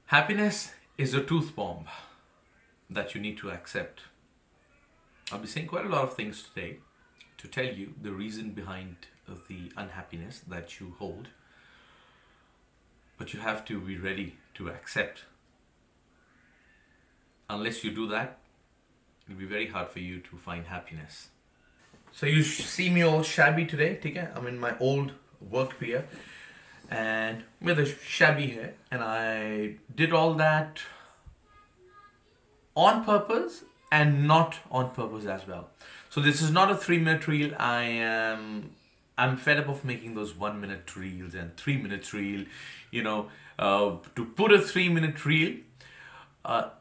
Happiness is a truth bomb that you need to accept. I'll be saying quite a lot of things today to tell you the reason behind the unhappiness that you hold, but you have to be ready to accept. Unless you do that, it'll be very hard for you to find happiness. So you see me all shabby today, okay? I'm in my old work gear and with a shabby hair, and I did all that on purpose and not on purpose as well. So this is not a 3-minute reel. I'm fed up of making those 1-minute reels and 3 minutes reel. To put a 3-minute reel,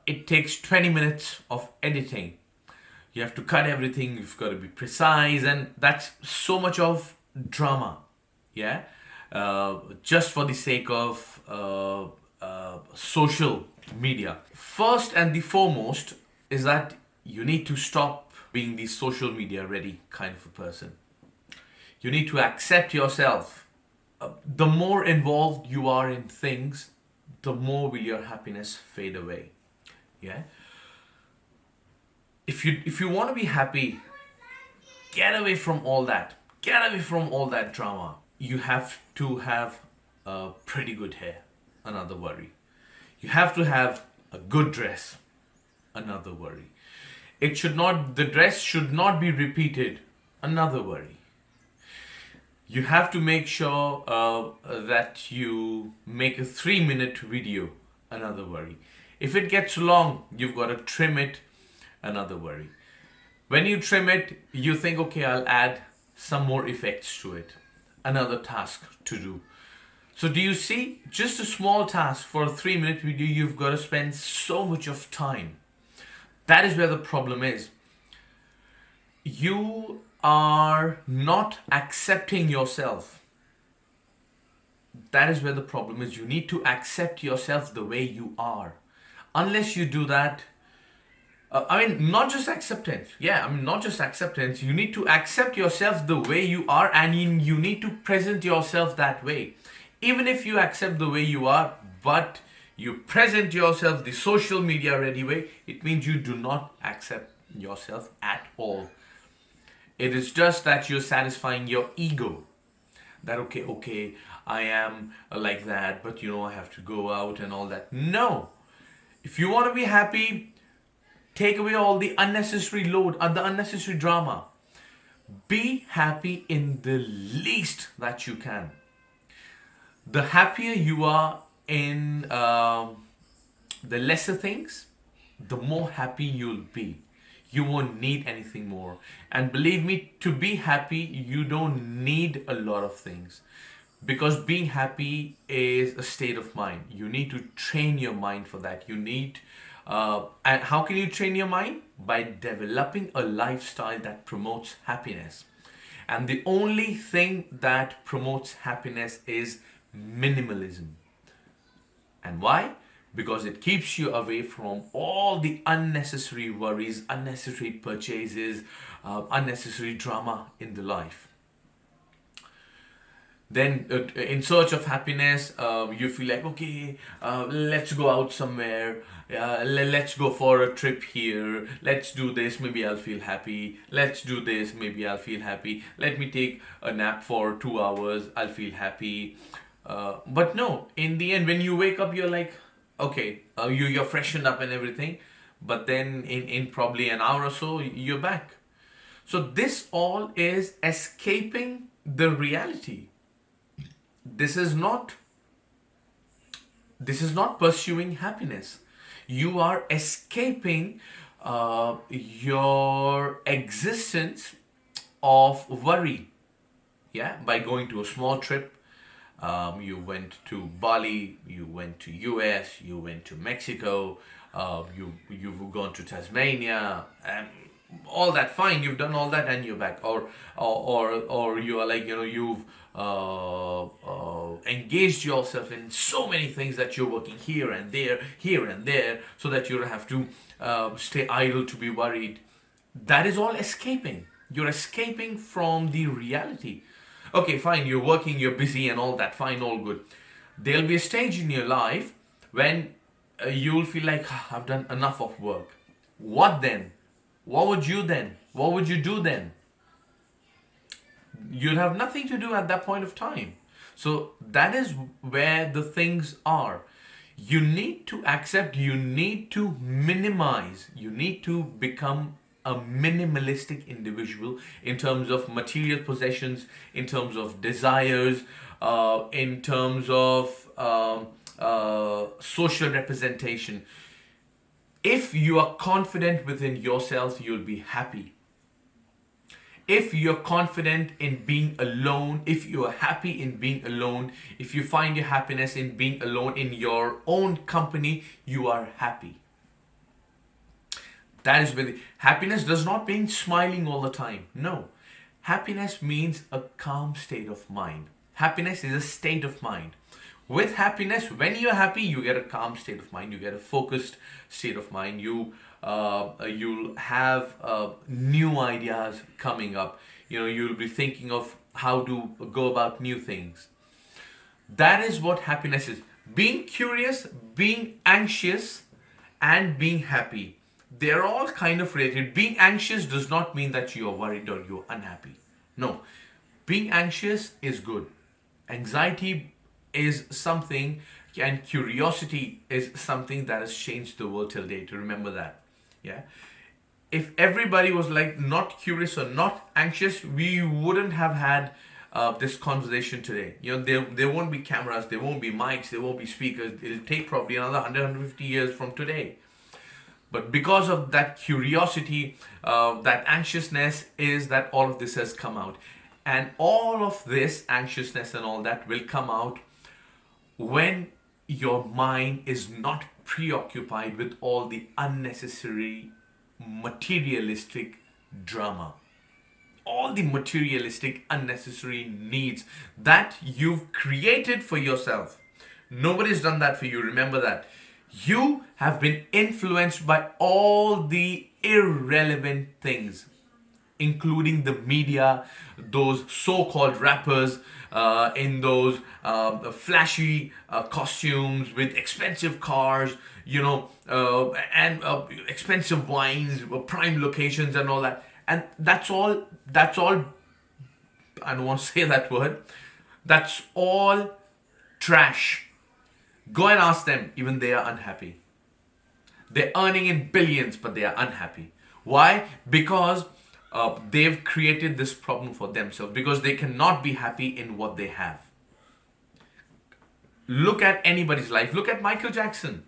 it takes 20 minutes of editing. You have to cut everything. You've got to be precise, and that's so much of drama. Yeah, just for the sake of social media. First and the foremost is that you need to stop being the social media ready kind of a person. You need to accept yourself. The more involved you are in things, the more will your happiness fade away. Yeah. If you want to be happy, get away from all that. Get away from all that drama. You have to have a pretty good hair, another worry. You have to have a good dress, another worry. The dress should not be repeated, another worry. You have to make sure that you make a 3-minute video, another worry. If it gets long, you've got to trim it, another worry. When you trim it, you think, okay, I'll add some more effects to it, another task to do. So do you see, just a small task for a 3-minute video, you've got to spend so much of time. That is where the problem is. You are not accepting yourself. That is where the problem is. You need to accept yourself the way you are. Unless you do that, not just acceptance. Not just acceptance. You need to accept yourself the way you are, and you need to present yourself that way. Even if you accept the way you are, but you present yourself the social media ready way, it means you do not accept yourself at all. It is just that you're satisfying your ego. That okay, I am like that, but I have to go out and all that. No. If you want to be happy, take away all the unnecessary load and the unnecessary drama. Be happy in the least that you can. The happier you are in the lesser things, the more happy you'll be. You won't need anything more. And believe me, to be happy, you don't need a lot of things. Because being happy is a state of mind. You need to train your mind for that. And how can you train your mind? By developing a lifestyle that promotes happiness. And the only thing that promotes happiness is minimalism. And why? Because it keeps you away from all the unnecessary worries, unnecessary purchases, unnecessary drama in the life. Then in search of happiness, you feel like, okay, let's go out somewhere. Let's go for a trip here. Let's do this. Maybe I'll feel happy. Let's do this. Maybe I'll feel happy. Let me take a nap for 2 hours. I'll feel happy. But no, in the end, when you wake up, you're like, okay, you're freshened up and everything. But then in probably an hour or so, you're back. So this all is escaping the reality. This is not pursuing happiness. You are escaping your existence of worry. Yeah, by going to a small trip. You went to Bali, you went to US, you went to Mexico, you've gone to Tasmania, and all that. Fine, you've done all that and you're back. Or you are like, you've engaged yourself in so many things that you're working here and there, so that you don't have to stay idle to be worried. That is all escaping. You're escaping from the reality. Okay, fine, you're working, you're busy and all that, fine, all good. There'll be a stage in your life when you'll feel like, "Ah, I've done enough of work." What then? What would you then? What would you do then? You'd have nothing to do at that point of time. So that is where the things are. You need to accept, you need to minimize, you need to become a minimalistic individual in terms of material possessions, in terms of desires, in terms of social representation. If you are confident within yourself, you'll be happy. If you're confident in being alone, if you are happy in being alone, if you find your happiness in being alone in your own company, you are happy. That is where happiness does not mean smiling all the time. No. Happiness means a calm state of mind. Happiness is a state of mind. With happiness, when you're happy, you get a calm state of mind. You get a focused state of mind. You'll have new ideas coming up. You'll be thinking of how to go about new things. That is what happiness is. Being curious, being anxious, and being happy. They're all kind of related. Being anxious does not mean that you are worried or you're unhappy. No. Being anxious is good. Anxiety is something, and curiosity is something that has changed the world till date. Remember that. Yeah. If everybody was like not curious or not anxious, we wouldn't have had this conversation today. There won't be cameras, there won't be mics, there won't be speakers. It'll take probably another 150 years from today. But because of that curiosity, that anxiousness, is that all of this has come out. And all of this anxiousness and all that will come out when your mind is not preoccupied with all the unnecessary materialistic drama. All the materialistic unnecessary needs that you've created for yourself. Nobody's done that for you. Remember that. You have been influenced by all the irrelevant things, including the media, those so-called rappers in those flashy costumes with expensive cars, and expensive wines, prime locations and all that. And that's all, I don't want to say that word, that's all trash. Go and ask them, even they are unhappy. They're earning in billions, but they are unhappy. Why? Because they've created this problem for themselves, because they cannot be happy in what they have. Look at anybody's life. Look at Michael Jackson.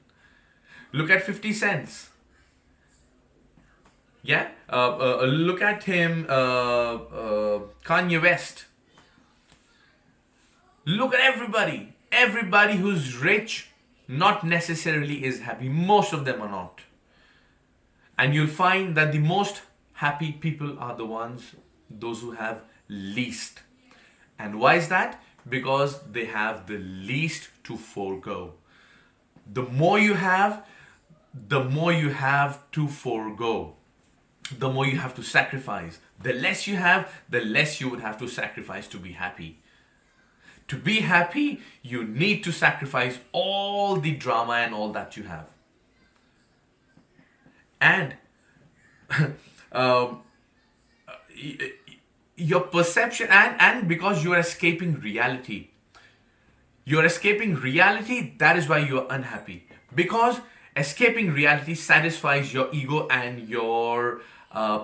Look at 50 Cent. Yeah? Look at him, Kanye West. Look at everybody. Everybody who's rich not necessarily is happy. Most of them are not. And you'll find that the most happy people are those who have least. And why is that? Because they have the least to forego. The more you have, the more you have to forego. The more you have to sacrifice. The less you have, the less you would have to sacrifice to be happy. To be happy, you need to sacrifice all the drama and all that you have. And your perception, and because you are escaping reality. You're escaping reality, that is why you are unhappy. Because escaping reality satisfies your ego and your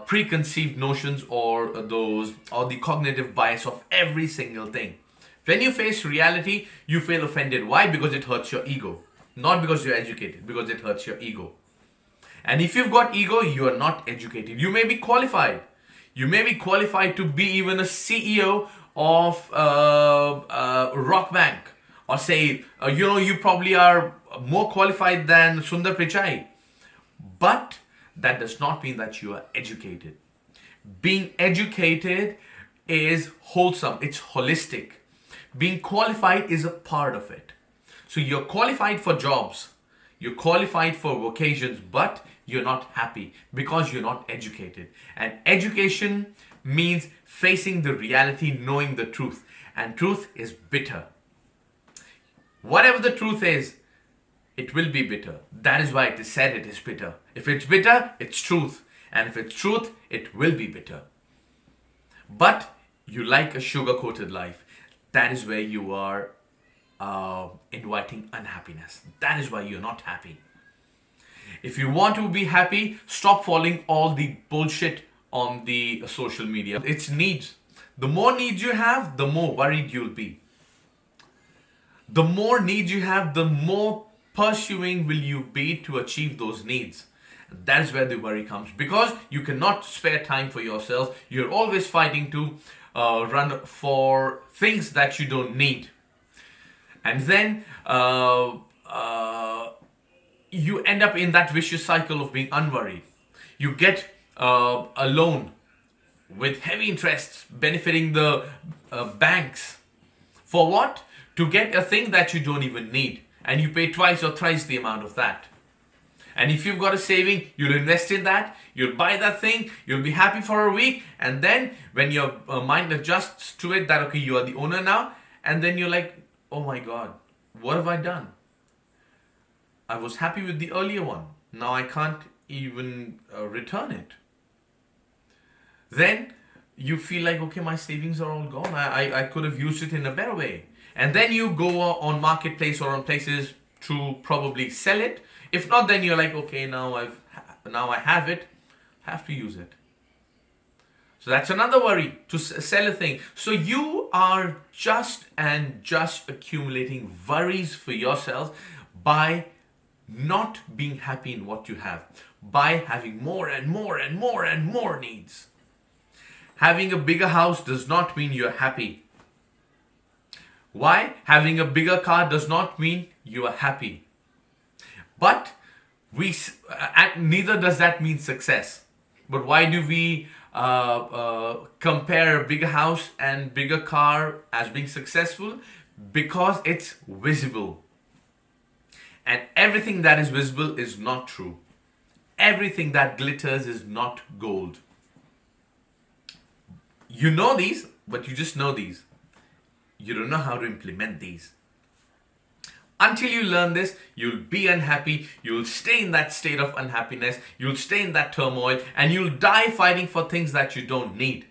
preconceived notions, or the cognitive bias of every single thing. When you face reality, you feel offended. Why? Because it hurts your ego. Not because you're educated, because it hurts your ego. And if you've got ego, you are not educated. You may be qualified. You may be qualified to be even a CEO of Rock Bank. Or say, you probably are more qualified than Sundar Pichai. But that does not mean that you are educated. Being educated is wholesome. It's holistic. Being qualified is a part of it. So you're qualified for jobs. You're qualified for vocations, but you're not happy because you're not educated. And education means facing the reality, knowing the truth. And truth is bitter. Whatever the truth is, it will be bitter. That is why it is said it is bitter. If it's bitter, it's truth. And if it's truth, it will be bitter. But you like a sugar-coated life. That is where you are inviting unhappiness. That is why you're not happy. If you want to be happy, stop following all the bullshit on the social media. It's needs. The more needs you have, the more worried you'll be. The more needs you have, the more pursuing will you be to achieve those needs. That is where the worry comes, because you cannot spare time for yourself. You're always fighting to run for things that you don't need. And then you end up in that vicious cycle of being unworried. You get a loan with heavy interests benefiting the banks. For what? To get a thing that you don't even need. And you pay twice or thrice the amount of that. And if you've got a saving, you'll invest in that, you'll buy that thing, you'll be happy for a week, and then when your mind adjusts to it that, okay, you are the owner now, and then you're like, oh my God, what have I done? I was happy with the earlier one. Now I can't even return it. Then you feel like, okay, my savings are all gone. I could have used it in a better way. And then you go on marketplace or on places to probably sell it. If not, then you're like, okay, now I have it, have to use it. So that's another worry, to sell a thing. So you are just accumulating worries for yourself by not being happy in what you have, by having more and more and more and more needs. Having a bigger house does not mean you're happy. Why? Having a bigger car does not mean you are happy. But neither does that mean success. But why do we compare a bigger house and bigger car as being successful? Because it's visible. And everything that is visible is not true. Everything that glitters is not gold. You know these, but you just know these. You don't know how to implement these. Until you learn this, you'll be unhappy, you'll stay in that state of unhappiness, you'll stay in that turmoil, and you'll die fighting for things that you don't need.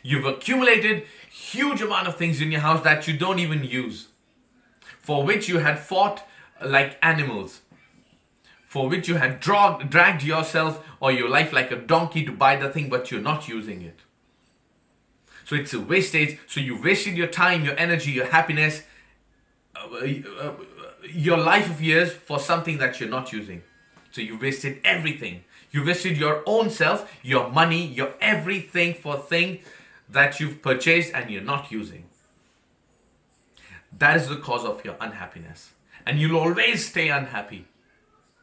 You've accumulated huge amount of things in your house that you don't even use, for which you had fought like animals, for which you had dragged yourself or your life like a donkey to buy the thing, but you're not using it. So it's a wastage. So you wasted your time, your energy, your happiness, your life of years for something that you're not using. So you wasted everything. You wasted your own self, your money, your everything for a thing that you've purchased and you're not using. That is the cause of your unhappiness. And you'll always stay unhappy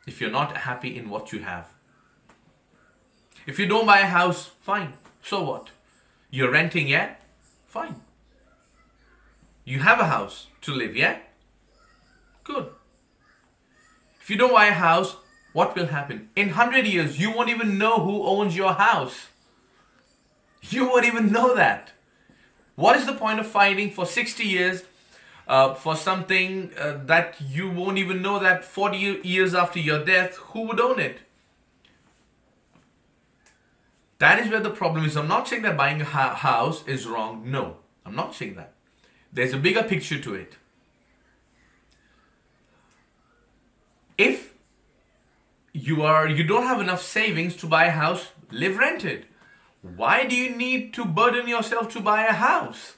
if you're not happy in what you have. If you don't buy a house, fine. So what? You're renting, yeah? Fine. You have a house to live, yeah? Good. If you don't buy a house, what will happen? In 100 years, you won't even know who owns your house. You won't even know that. What is the point of fighting for 60 years for something that you won't even know that 40 years after your death, who would own it? That is where the problem is. I'm not saying that buying a house is wrong. No, I'm not saying that. There's a bigger picture to it. If you don't have enough savings to buy a house, live rented. Why do you need to burden yourself to buy a house?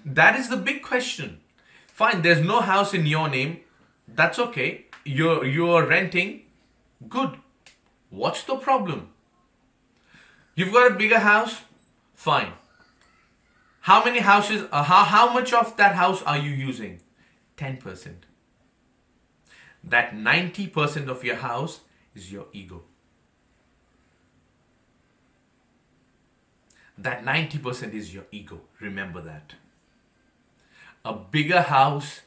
That is the big question. Fine, there's no house in your name. That's okay. You're renting. Good. What's the problem? You've got a bigger house? Fine. How many houses, how much of that house are you using? 10%. That 90% of your house is your ego. That 90% is your ego. Remember that. A bigger house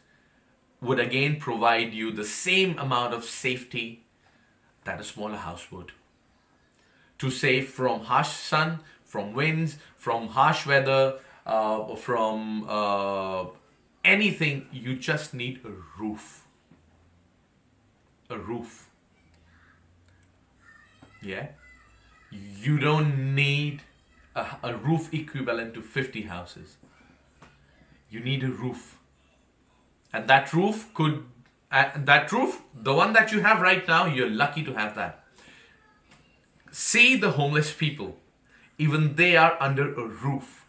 would again provide you the same amount of safety that a smaller house would. To save from harsh sun, from winds, from harsh weather, from anything, you just need a roof. A roof. Yeah? You don't need a roof equivalent to 50 houses. You need a roof. And that roof the one that you have right now, you're lucky to have that. See the homeless people. Even they are under a roof.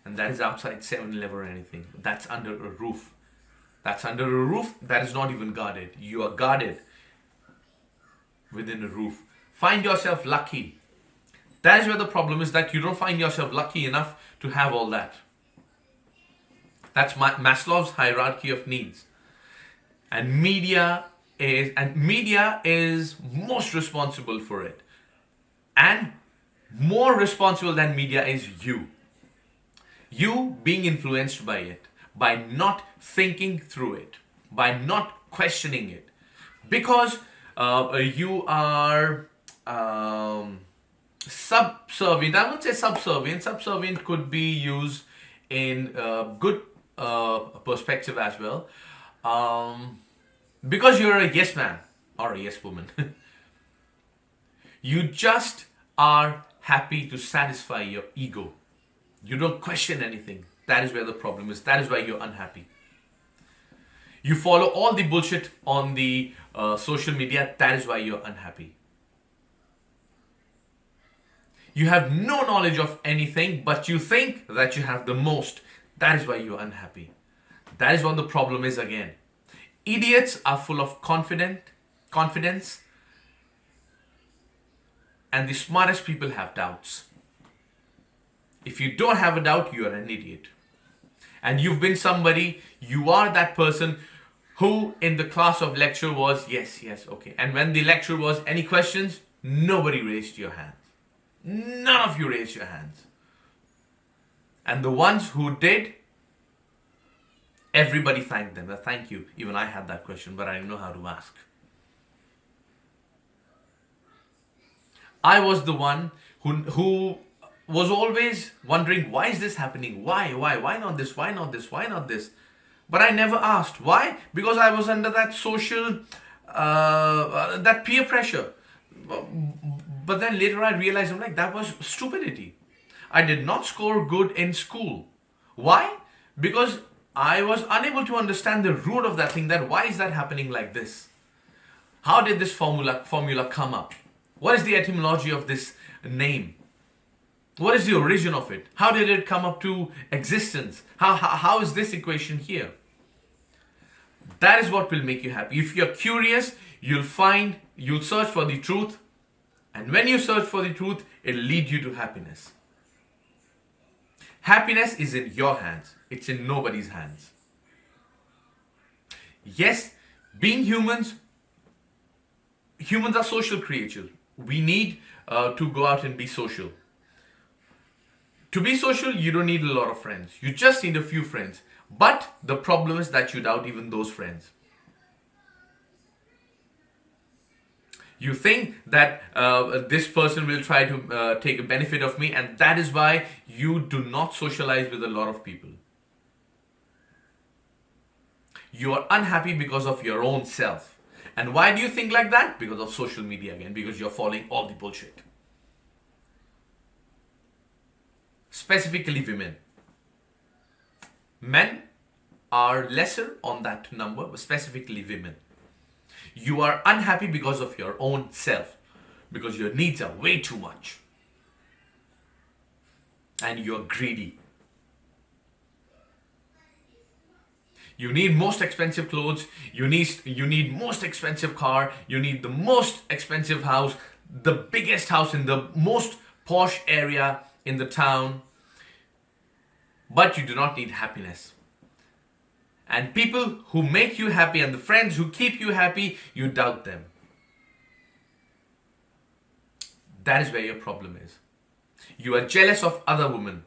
And that is outside 7-Eleven or anything. That's under a roof. That's under a roof that is not even guarded. You are guarded within a roof. Find yourself lucky. That is where the problem is, that you don't find yourself lucky enough to have all that. That's Maslow's hierarchy of needs. And media is most responsible for it. And more responsible than media is you. You being influenced by it, by not thinking through it, by not questioning it. Because you are subservient. I won't say subservient. Subservient could be used in good perspective as well. Because you're a yes man or a yes woman. You just are happy to satisfy your ego. You don't question anything. That is where the problem is. That is why you're unhappy. You follow all the bullshit on the social media. That is why you're unhappy. You have no knowledge of anything, but you think that you have the most. That is why you're unhappy. That is what the problem is again. Idiots are full of confidence, and the smartest people have doubts. If you don't have a doubt, you are an idiot. And you've been somebody, you are that person who in the class of lecture was, yes, okay. And when the lecture was, any questions? Nobody raised your hands. None of you raised your hands. And the ones who did, everybody thanked them. Thank you. Even I had that question, but I didn't know how to ask. I was the one who was always wondering, why is this happening? Why not this? Why not this? Why not this? But I never asked. Why? Because I was under that social, that peer pressure. But then later I realized, I'm like, that was stupidity. I did not score good in school. Why? Because I was unable to understand the root of that thing, that why is that happening like this? How did this formula come up? What is the etymology of this name? What is the origin of it? How did it come up to existence? How is this equation here? That is what will make you happy. If you're curious, you'll search for the truth. And when you search for the truth, it'll lead you to happiness. Happiness is in your hands. It's in nobody's hands. Yes, being humans are social creatures. We need to go out and be social. To be social, you don't need a lot of friends. You just need a few friends. But the problem is that you doubt even those friends. You think that this person will try to take a benefit of me, and that is why you do not socialize with a lot of people. You are unhappy because of your own self. And why do you think like that? Because of social media again, because you're following all the bullshit. Specifically women. Men are lesser on that number, but specifically women. You are unhappy because of your own self, because your needs are way too much. And you're greedy. You need most expensive clothes, you need most expensive car, you need the most expensive house, the biggest house in the most posh area in the town. But you do not need happiness. And people who make you happy and the friends who keep you happy, you doubt them. That is where your problem is. You are jealous of other women.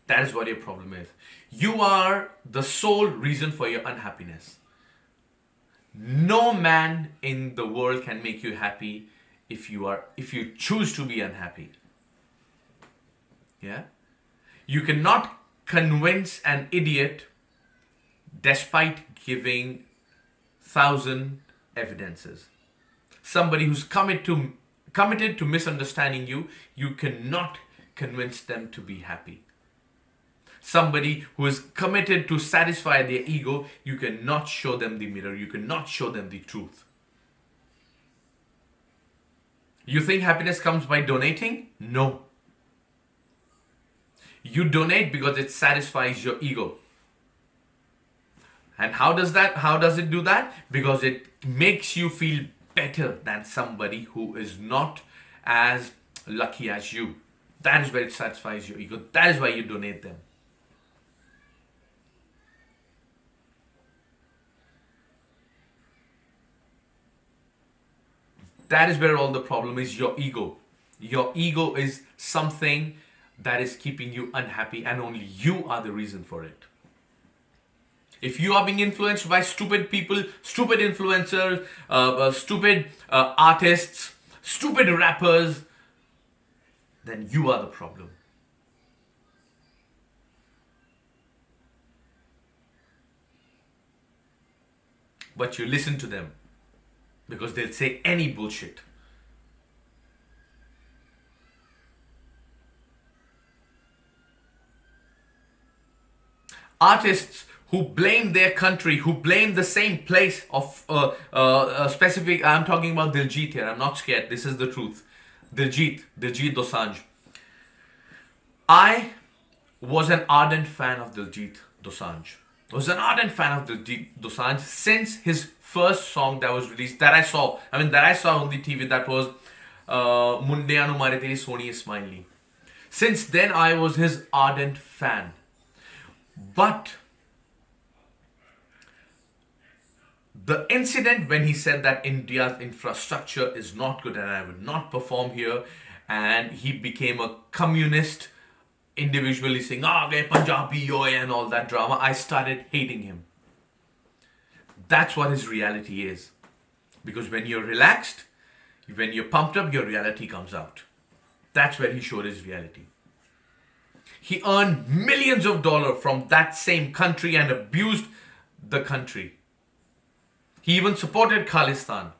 That is what your problem is. You are the sole reason for your unhappiness. No man in the world can make you happy if you choose to be unhappy. Yeah? You cannot convince an idiot despite giving thousand evidences. Somebody who's committed to misunderstanding you, you cannot convince them to be happy. Somebody who is committed to satisfy their ego, you cannot show them the mirror, you cannot show them the truth. You think happiness comes by donating? No. You donate because it satisfies your ego. And how does it do that? Because it makes you feel better than somebody who is not as lucky as you. That is where it satisfies your ego. That is why you donate them. That is where all the problem is, your ego. Your ego is something that is keeping you unhappy, and only you are the reason for it. If you are being influenced by stupid people, stupid influencers, stupid artists, stupid rappers, then you are the problem. But you listen to them because they'll say any bullshit. Artists who blame their country, who blame the same place of specific. I'm talking about Diljit here. I'm not scared. This is the truth. Diljit Dosanjh. I was an ardent fan of Diljit Dosanjh. Was an ardent fan of Diljit Dosanjh since his first song that was released, that I saw on the TV, that was Mundiya Nu Mare Teri Soni Smile Ni. Since then, I was his ardent fan. But the incident when he said that India's infrastructure is not good and I will not perform here, and he became a communist individually saying, Punjabi yo and all that drama, I started hating him. That's what his reality is. Because when you're relaxed, when you're pumped up, your reality comes out. That's where he showed his reality. He earned millions of dollars from that same country and abused the country. He even supported Khalistan.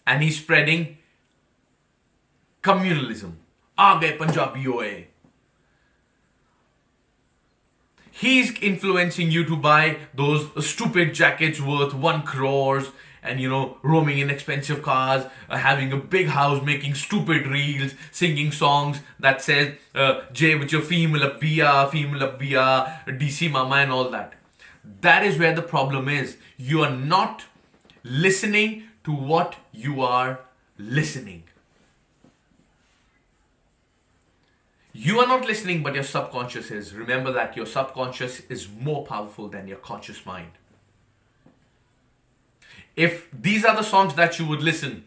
And he's spreading communalism. Aa gaye Punjabi oye. He's influencing you to buy those stupid jackets worth 1 crore and, roaming in expensive cars, having a big house, making stupid reels, singing songs that says, Jay with your female abbiya, DC mama and all that. That is where the problem is. You are not listening to what you are listening. You are not listening, but your subconscious is. Remember that your subconscious is more powerful than your conscious mind. If these are the songs that you would listen,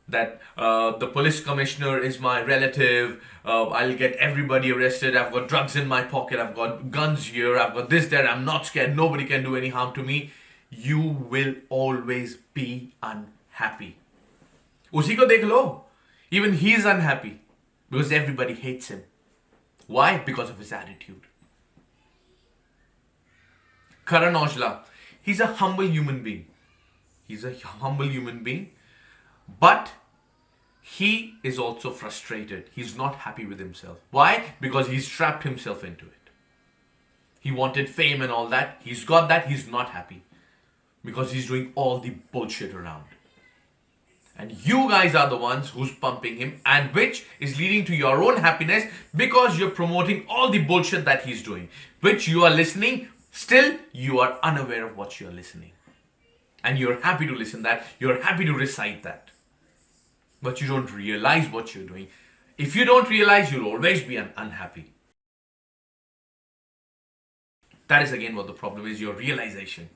that the police commissioner is my relative, I'll get everybody arrested, I've got drugs in my pocket, I've got guns here, I've got this, there, I'm not scared, nobody can do any harm to me, you will always be unhappy. Usi ko dekh lo. Even he is unhappy. Because everybody hates him. Why? Because of his attitude. Karan Aujla, he's a humble human being. But he is also frustrated. He's not happy with himself. Why? Because he's trapped himself into it. He wanted fame and all that. He's got that. He's not happy. Because he's doing all the bullshit around. And you guys are the ones who's pumping him, and which is leading to your own happiness because you're promoting all the bullshit that he's doing, which you are listening. Still, you are unaware of what you're listening. And you're happy to listen that. You're happy to recite that. But you don't realize what you're doing. If you don't realize, you'll always be unhappy. That is again what the problem is, your realization.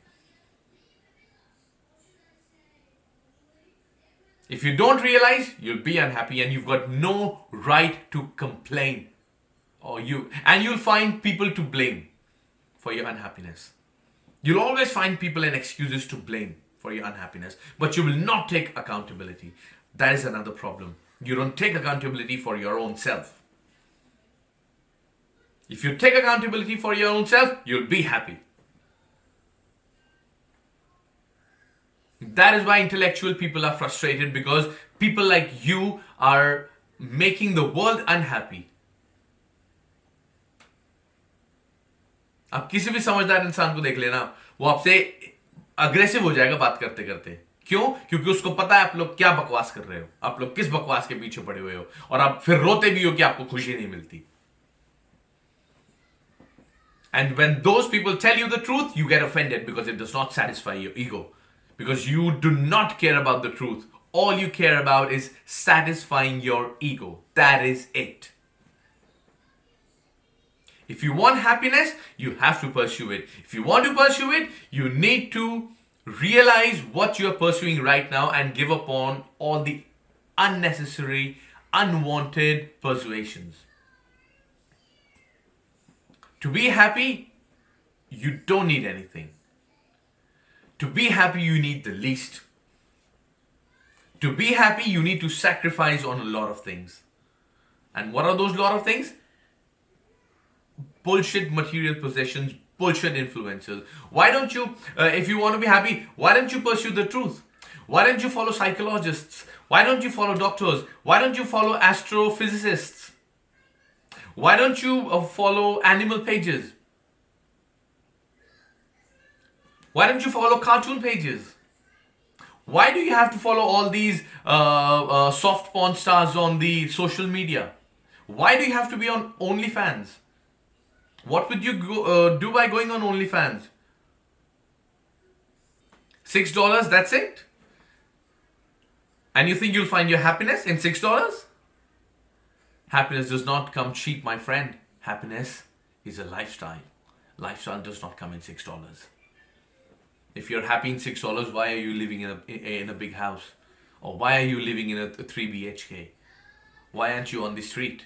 If you don't realize, you'll be unhappy and you've got no right to complain. And you'll find people to blame for your unhappiness. You'll always find people and excuses to blame for your unhappiness, but you will not take accountability. That is another problem. You don't take accountability for your own self. If you take accountability for your own self, you'll be happy. That is why intellectual people are frustrated, because people like you are making the world unhappy. आप किसी भी समझदार इंसान को देख लेना, वो आपसे अग्रेसिव हो जाएगा बात करते करते. क्यों? क्योंकि उसको पता है आप लोग क्या बकवास कर रहे हो, आप लोग किस बकवास के पीछे पड़े हुए हो, और आप फिर रोते भी हो कि आपको खुशी नहीं मिलती. And when those people tell you the truth, you get offended because it does not satisfy your ego. Because you do not care about the truth. All you care about is satisfying your ego. That is it. If you want happiness, you have to pursue it. If you want to pursue it, you need to realize what you are pursuing right now and give up on all the unnecessary, unwanted persuasions. To be happy, you don't need anything. To be happy, you need the least. To be happy, you need to sacrifice on a lot of things. And what are those lot of things? Bullshit material possessions, bullshit influences. Why don't you, if you want to be happy, why don't you pursue the truth? Why don't you follow psychologists? Why don't you follow doctors? Why don't you follow astrophysicists? Why don't you follow animal pages? Why don't you follow cartoon pages? Why do you have to follow all these soft porn stars on the social media? Why do you have to be on OnlyFans? What would you do by going on OnlyFans? $6, that's it? And you think you'll find your happiness in $6? Happiness does not come cheap, my friend. Happiness is a lifestyle. Lifestyle does not come in $6. If you're happy in $6, why are you living in a big house? Or why are you living in a 3 BHK? Why aren't you on the street?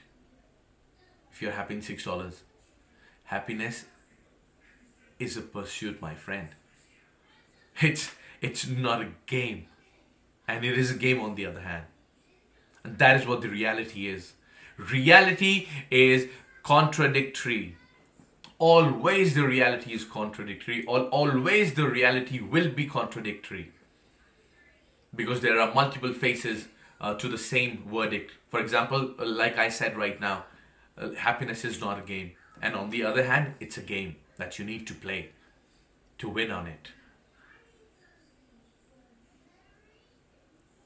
If you're happy in $6. Happiness is a pursuit, my friend. It's not a game. And it is a game on the other hand. And that is what the reality is. Reality is contradictory. Always the reality is contradictory. Always the reality will be contradictory. Because there are multiple faces to the same verdict. For example, like I said right now, happiness is not a game. And on the other hand, it's a game that you need to play to win on it.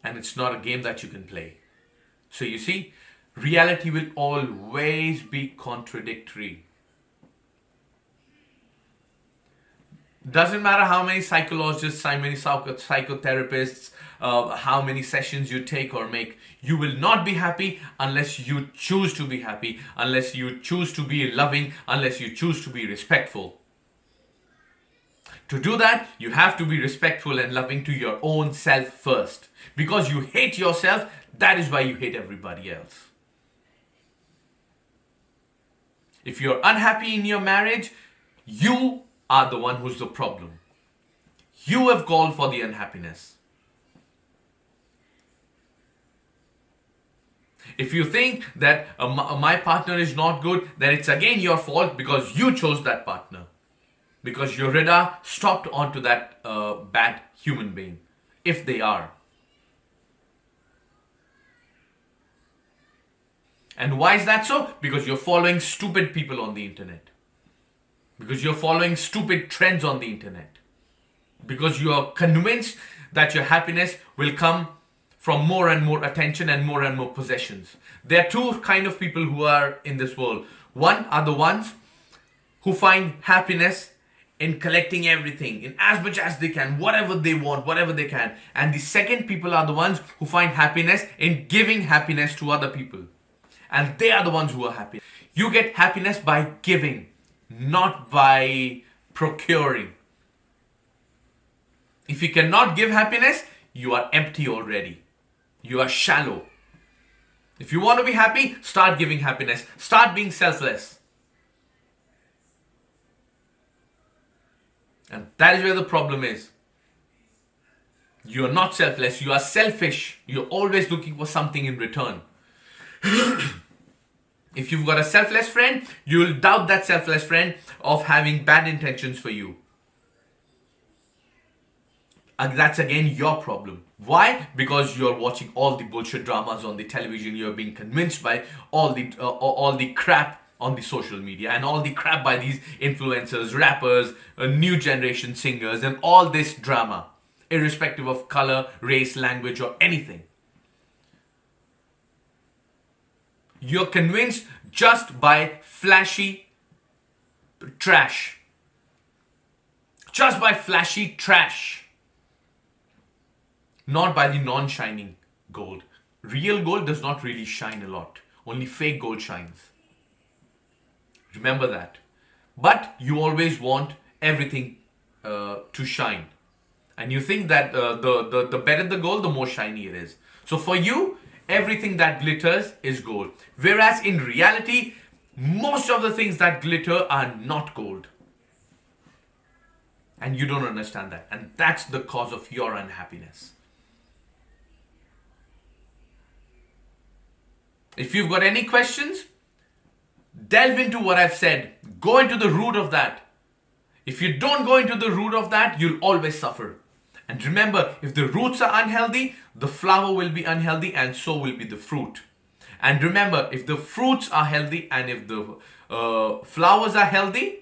And it's not a game that you can play. So you see, reality will always be contradictory. Doesn't matter how many psychologists, how many psychotherapists, how many sessions you take or make, you will not be happy unless you choose to be happy, unless you choose to be loving, unless you choose to be respectful. To do that, you have to be respectful and loving to your own self first. Because you hate yourself, that is why you hate everybody else. If you're unhappy in your marriage, you are the one who's the problem. You have called for the unhappiness. If you think that my partner is not good, then it's again your fault because you chose that partner. Because your radar stopped onto that bad human being, if they are. And why is that so? Because you're following stupid people on the internet. Because you're following stupid trends on the internet. Because you are convinced that your happiness will come from more and more attention and more possessions. There are two kind of people who are in this world. One are the ones who find happiness in collecting everything, in as much as they can, whatever they want, whatever they can. And the second people are the ones who find happiness in giving happiness to other people. And they are the ones who are happy. You get happiness by giving, not by procuring. If you cannot give happiness, you are empty already. You are shallow. If you want to be happy, start giving happiness. Start being selfless. And that is where the problem is. You are not selfless. You are selfish. You're always looking for something in return. If you've got a selfless friend, you'll doubt that selfless friend of having bad intentions for you. And that's again your problem. Why? Because you're watching all the bullshit dramas on the television. You're being convinced by all the crap on the social media and all the crap by these influencers, rappers, new generation singers, and all this drama, irrespective of color, race, language, or anything. You're convinced just by flashy trash. Just by flashy trash. Not by the non-shining gold. Real gold does not really shine a lot. Only fake gold shines. Remember that. But you always want everything to shine. And you think that the better the gold, the more shiny it is. So for you, everything that glitters is gold. Whereas in reality, most of the things that glitter are not gold. And you don't understand that. And that's the cause of your unhappiness. If you've got any questions, delve into what I've said. Go into the root of that. If you don't go into the root of that, you'll always suffer. And remember, if the roots are unhealthy, the flower will be unhealthy and so will be the fruit. And remember, if the fruits are healthy and if the flowers are healthy,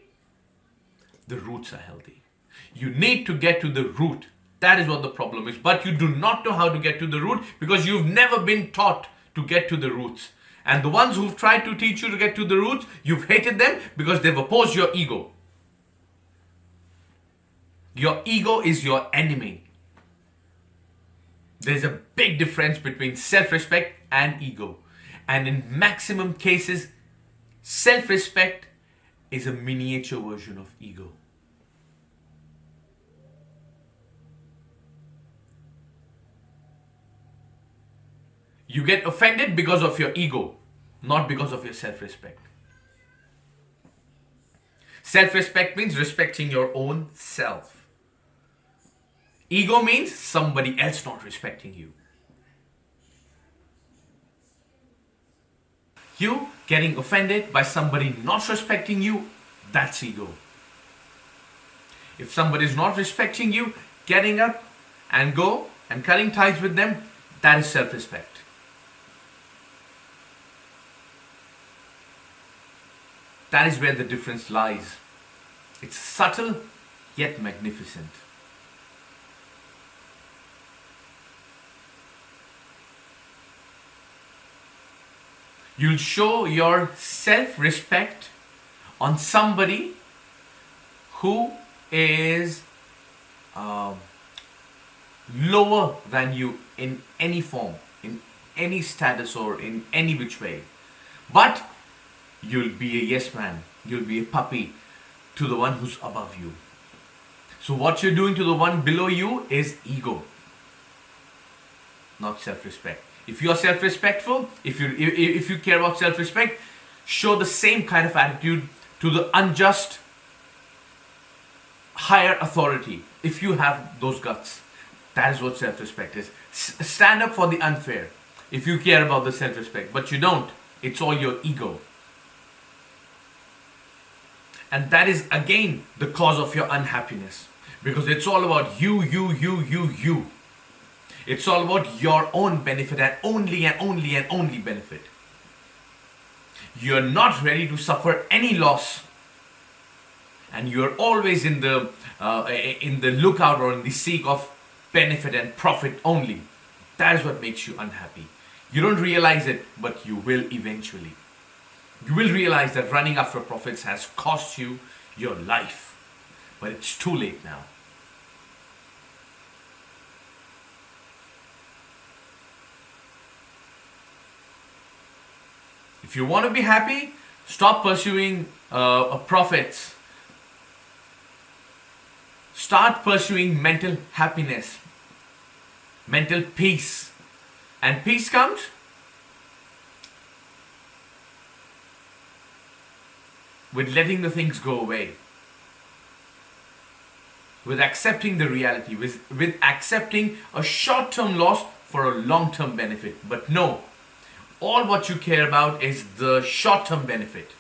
the roots are healthy. You need to get to the root. That is what the problem is. But you do not know how to get to the root because you've never been taught to get to the roots. And the ones who've tried to teach you to get to the roots, you've hated them because they've opposed your ego. Your ego is your enemy. There's a big difference between self-respect and ego. And in maximum cases, self-respect is a miniature version of ego. You get offended because of your ego, not because of your self-respect. Self-respect means respecting your own self. Ego means somebody else not respecting you. You getting offended by somebody not respecting you, that's ego. If somebody is not respecting you, getting up and go and cutting ties with them, that is self-respect. That is where the difference lies. It's subtle yet magnificent. You'll show your self-respect on somebody who is lower than you in any form, in any status or in any which way. But you'll be a yes man, you'll be a puppy to the one who's above you. So what you're doing to the one below you is ego, not self-respect. If you're self-respectful, if you care about self-respect, show the same kind of attitude to the unjust higher authority. If you have those guts, that is what self-respect is. Stand up for the unfair if you care about the self-respect, but you don't. It's all your ego. And that is again the cause of your unhappiness. Because it's all about you. It's all about your own benefit and only benefit. You're not ready to suffer any loss. And you're always in the lookout or in the seek of benefit and profit only. That is what makes you unhappy. You don't realize it, but you will eventually. You will realize that running after profits has cost you your life. But it's too late now. If you want to be happy, stop pursuing profits. Start pursuing mental happiness, mental peace. And peace comes with letting the things go away, with accepting the reality, with accepting a short-term loss for a long-term benefit. But no, All what you care about is the short term benefit,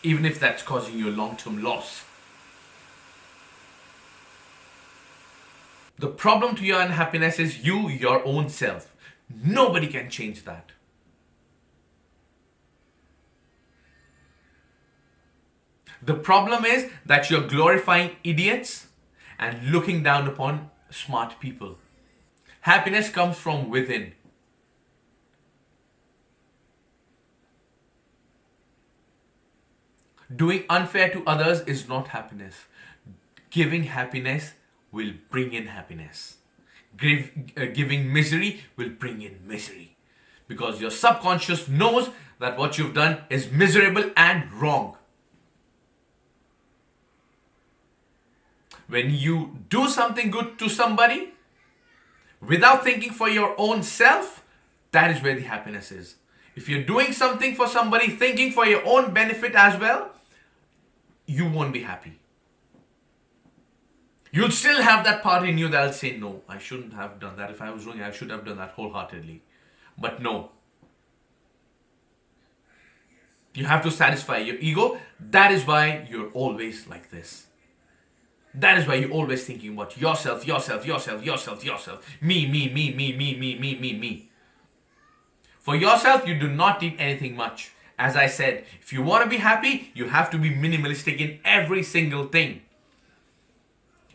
even if that's causing you a long term loss. The problem to your unhappiness is you, your own self. Nobody can change that. The problem is that you're glorifying idiots and looking down upon smart people. Happiness comes from within. Doing unfair to others is not happiness. Giving happiness will bring in happiness. Giving misery will bring in misery. Because your subconscious knows that what you've done is miserable and wrong. When you do something good to somebody without thinking for your own self, that is where the happiness is. If you're doing something for somebody thinking for your own benefit as well, you won't be happy. You'll still have that part in you that'll say, no, I shouldn't have done that. If I was wrong, I should have done that wholeheartedly. But no. You have to satisfy your ego. That is why you're always like this. That is why you're always thinking about yourself. Me. For yourself, you do not need anything much. As I said, if you want to be happy, you have to be minimalistic in every single thing.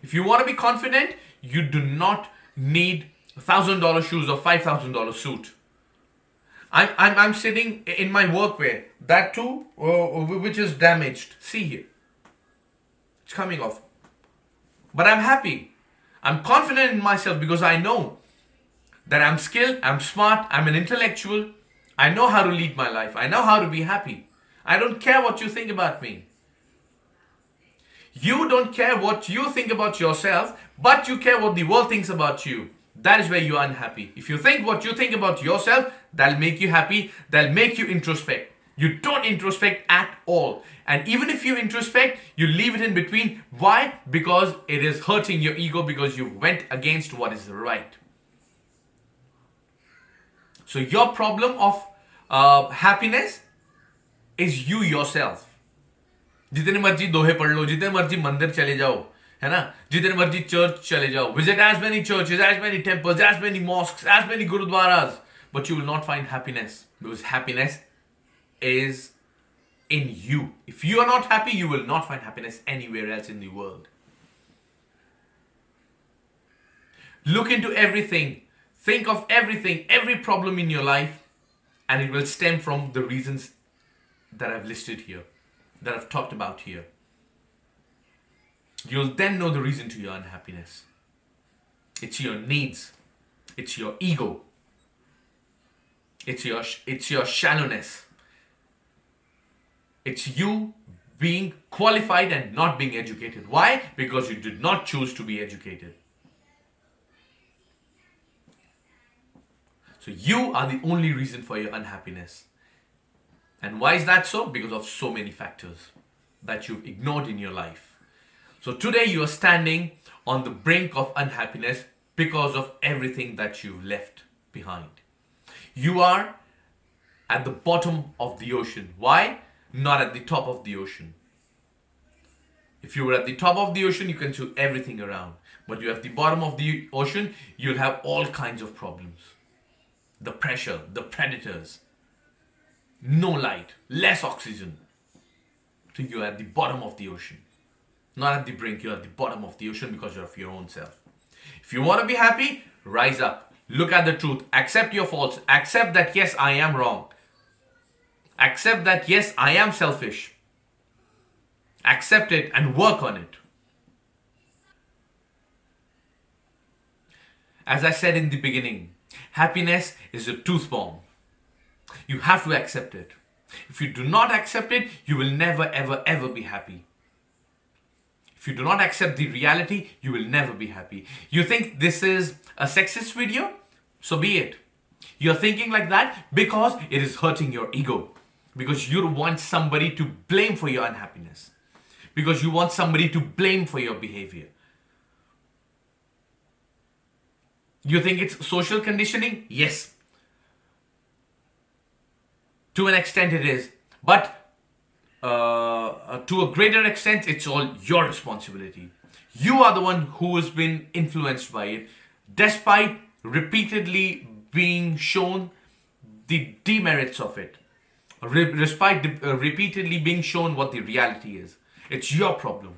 If you want to be confident, you do not need $1,000 shoes or $5,000 suit. I'm sitting in my workwear, that too, which is damaged. See here, it's coming off. But I'm happy. I'm confident in myself because I know that I'm skilled, I'm smart, I'm an intellectual. I know how to lead my life. I know how to be happy. I don't care what you think about me. You don't care what you think about yourself, but you care what the world thinks about you. That is where you are unhappy. If you think what you think about yourself, that'll make you happy. That'll make you introspect. You don't introspect at all. And even if you introspect, you leave it in between. Why? Because it is hurting your ego, because you went against what is right. So your problem of happiness is you yourself. जितने मर्जी दोहे पढ़ लो, जितने मर्जी मंदिर चले जाओ, है ना, जितने मर्जी चर्च चले जाओ, visit as many churches, as many temples, as many mosques, as many gurudwaras, but you will not find happiness, because happiness is in you. If you are not happy, you will not find happiness anywhere else in the world. Look into everything, think of everything, every problem in your life, and it will stem from the reasons that I've listed here, that I've talked about here. You'll then know the reason to your unhappiness. It's your needs. It's your ego. It's your shallowness. It's you being qualified and not being educated. Why? Because you did not choose to be educated. So you are the only reason for your unhappiness. And why is that so? Because of so many factors that you've ignored in your life. So today you are standing on the brink of unhappiness because of everything that you've left behind. You are at the bottom of the ocean. Why? Not at the top of the ocean. If you were at the top of the ocean, you can see everything around. But you're at the bottom of the ocean, you'll have all kinds of problems. The pressure, the predators, no light, less oxygen. So you're at the bottom of the ocean. Not at the brink, you're at the bottom of the ocean because you're of your own self. If you want to be happy, rise up. Look at the truth. Accept your faults. Accept that yes, I am wrong. Accept that yes, I am selfish. Accept it and work on it. As I said in the beginning, happiness is a truth bomb. You have to accept it. If you do not accept it, you will never ever ever be happy. If you do not accept the reality, you will never be happy. You think this is a sexist video? So be it. You're thinking like that because it is hurting your ego. Because you want somebody to blame for your unhappiness. Because you want somebody to blame for your behavior. You think it's social conditioning? Yes. To an extent it is. But to a greater extent, it's all your responsibility. You are the one who has been influenced by it, despite repeatedly being shown the demerits of it, despite repeatedly being shown what the reality is. It's your problem.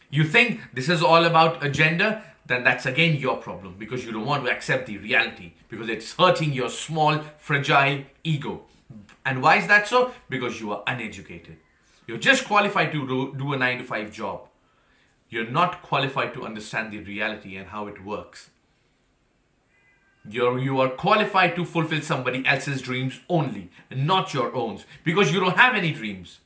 You think this is all about a gender, then that's again your problem, because you don't want to accept the reality, because it's hurting your small, fragile ego. And why is that so? Because you are uneducated. You're just qualified to do a 9 to 5 job. You're not qualified to understand the reality and how it works. You are qualified to fulfill somebody else's dreams only, and not your own, because you don't have any dreams.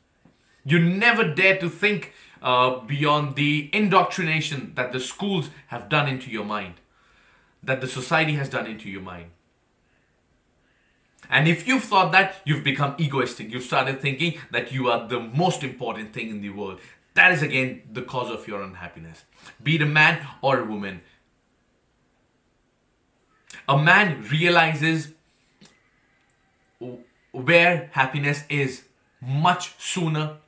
You never dare to think beyond the indoctrination that the schools have done into your mind, that the society has done into your mind. And if you've thought that, you've become egoistic. You've started thinking that you are the most important thing in the world. That is again the cause of your unhappiness. Be it a man or a woman. A man realizes where happiness is much sooner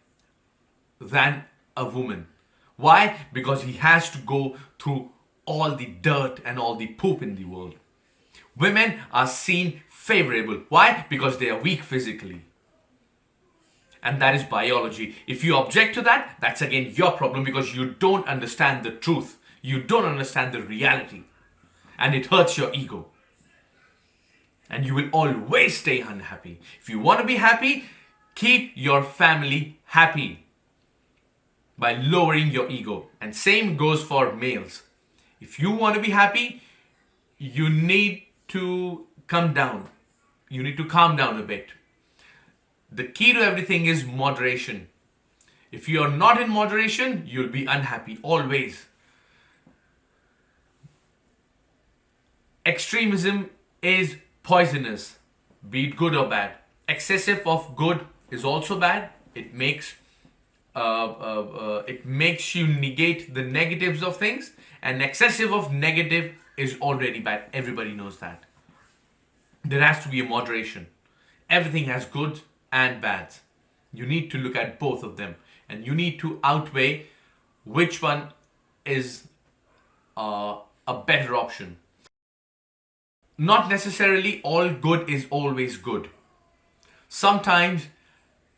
than a woman. Why? Because he has to go through all the dirt and all the poop in the world. Women are seen favorable. Why? Because they are weak physically. And that is biology. If you object to that, that's again your problem, because you don't understand the truth. You don't understand the reality. And it hurts your ego. And you will always stay unhappy. If you want to be happy, keep your family happy by lowering your ego. And same goes for males. If you want to be happy, you need to come down. You need to calm down a bit. The key to everything is moderation. If you are not in moderation, you'll be unhappy always. Extremism is poisonous, be it good or bad. Excessive of good is also bad. It makes you negate the negatives of things, and excessive of negative is already bad. Everybody knows that. There has to be a moderation. Everything has good and bad. You need to look at both of them, and you need to outweigh which one is a better option. Not necessarily all good is always good. Sometimes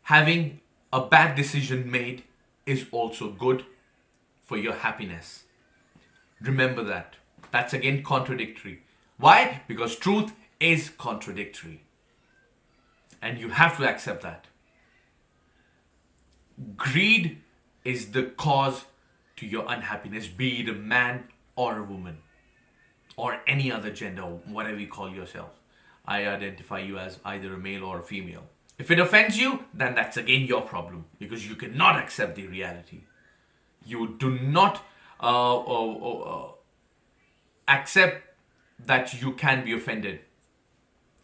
having a bad decision made is also good for your happiness. Remember that. That's again contradictory. Why? Because truth is contradictory. And you have to accept that. Greed is the cause to your unhappiness, be it a man or a woman, or any other gender, whatever you call yourself. I identify you as either a male or a female. If it offends you, then that's again your problem, because you cannot accept the reality. You do not accept that you can be offended.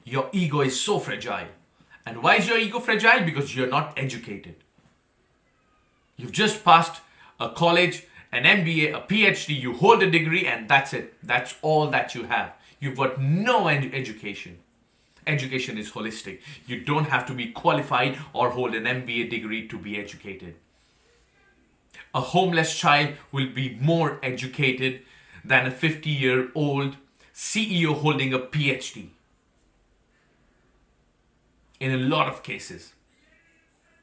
Your ego is so fragile. And why is your ego fragile? Because you're not educated. You've just passed a college, an MBA, a PhD, you hold a degree, and that's it. That's all that you have. You've got no education. Education is holistic. You don't have to be qualified or hold an MBA degree to be educated. A homeless child will be more educated than a 50-year-old CEO holding a PhD. In a lot of cases.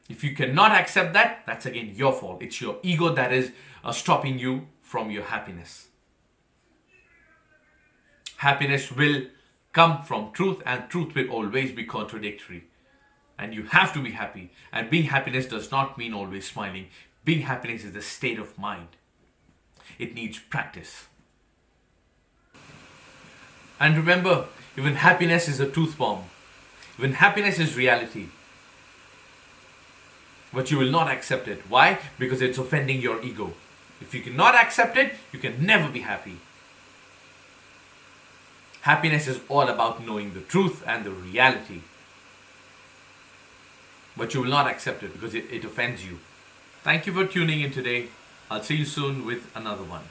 If you cannot accept that, that's again your fault. It's your ego that is stopping you from your happiness. Happiness will come from truth, and truth will always be contradictory. And you have to be happy. And being happiness does not mean always smiling. Being happiness is a state of mind. It needs practice. And remember, even happiness is a truth bomb. Even happiness is reality. But you will not accept it. Why? Because it's offending your ego. If you cannot accept it, you can never be happy. Happiness is all about knowing the truth and the reality. But you will not accept it because it offends you. Thank you for tuning in today. I'll see you soon with another one.